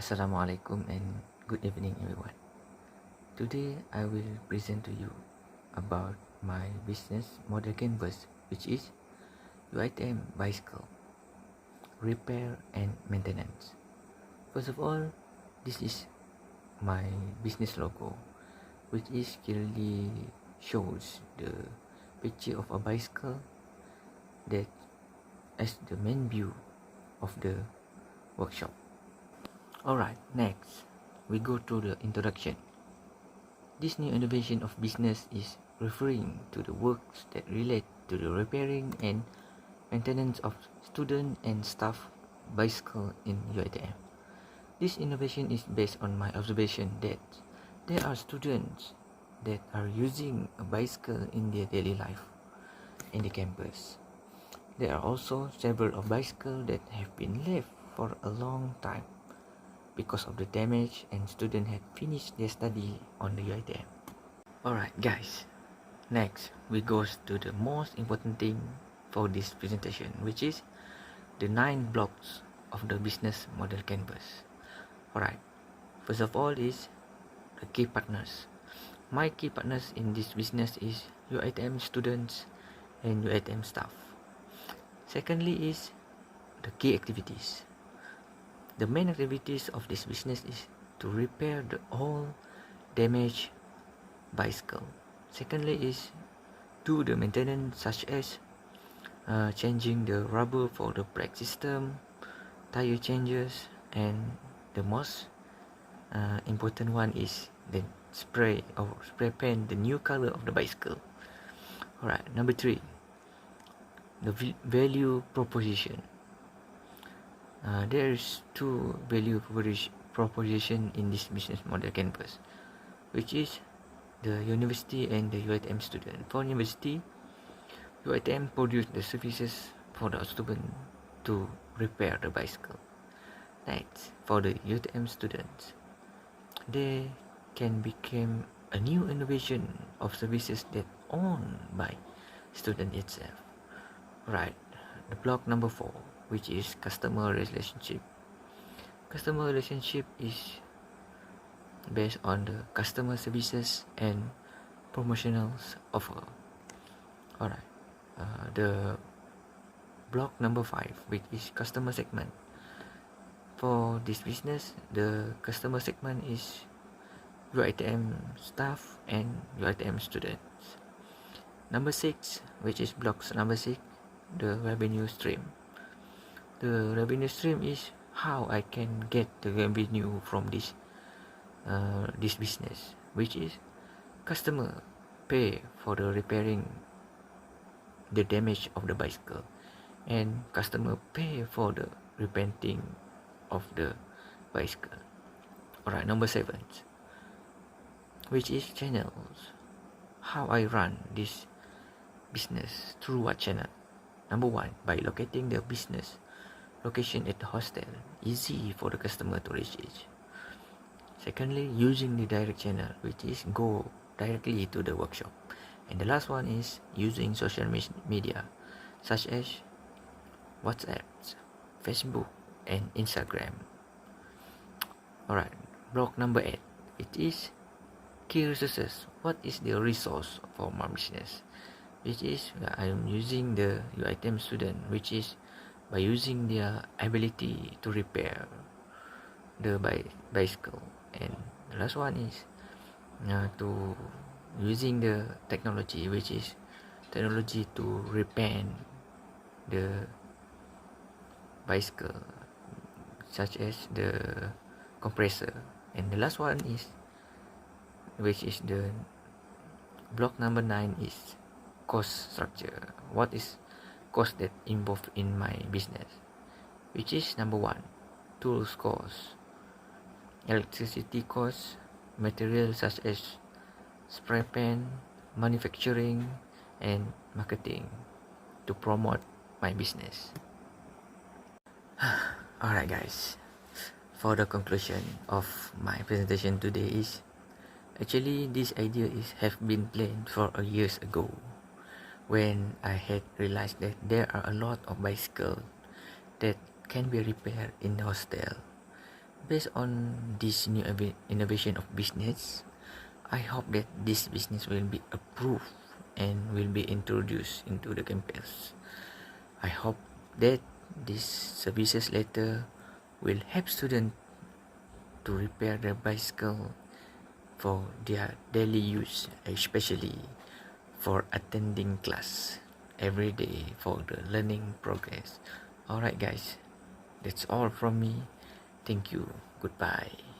Assalamualaikum and good evening everyone. Today I will present to you about my business model canvas, which is Uitm bicycle repair and maintenance. First of all, this is my business logo, which is clearly shows the picture of a bicycle that as the main view of the workshop. Alright, next we go to the introduction. This new innovation of business is referring to the works that relate to the repairing and maintenance of student and staff bicycle in Uitm. This innovation is based on my observation that there are students that are using a bicycle in their daily life in the campus. There are also several of bicycles that have been left for a long time because of the damage and students had finished their study on the Uitm. Alright guys, next we go to the most important thing for this presentation, which is the 9 blocks of the business model canvas. Alright, first of all is the key partners. My key partners in this business is Uitm students and Uitm staff. Secondly is the key activities. The main activities of this business is to repair the all damaged bicycle. Secondly is do the maintenance such as changing the rubber for the brake system, tire changes, and the most important one is the spray paint the new color of the bicycle. Alright, number 3, the value proposition. There is 2 value proposition in this business model canvas, which is the university and the Uitm student. For university, Uitm produce the services for the student to repair the bicycle. Next, for the Uitm students, they can become a new innovation of services that owned by student itself. Right, the block number 4, which is customer relationship. Customer relationship is based on the customer services and promotionals offer. Alright, the block number 5, which is customer segment. For this business, the customer segment is Uitm staff and Uitm students. Number 6, which is blocks number 6, the revenue stream. The revenue stream is how I can get the revenue from this business, which is customer pay for the repairing the damage of the bicycle and customer pay for the repainting of the bicycle. Alright, number 7, which is channels, how I run this business through what channel. Number 1, by locating the business location at the hostel, easy for the customer to reach it. Secondly, using the direct channel, which is go directly to the workshop. And the last one is using social media such as WhatsApp, Facebook, and Instagram. Alright, block number 8, it is key resources. What is the resource for my business? Which is I am using the Uitm student, which is by using their ability to repair the bicycle. And the last one is to using the technology, which is technology to repaint the bicycle, such as the compressor. And the last one is, which is the block number 9, is cost structure. What is cost that involved in my business, which is number 1, tools cost, electricity cost, material such as spray paint, manufacturing, and marketing to promote my business. Alright guys, for the conclusion of my presentation today is, actually this idea have been planned for years ago, when I had realized that there are a lot of bicycles that can be repaired in the hostel. based on this new innovation of business, I hope that this business will be approved and will be introduced into the campus. I hope that these services later will help students to repair their bicycle for their daily use, especially for attending class every day for the learning progress. Alright guys, that's all from me. Thank you. Goodbye.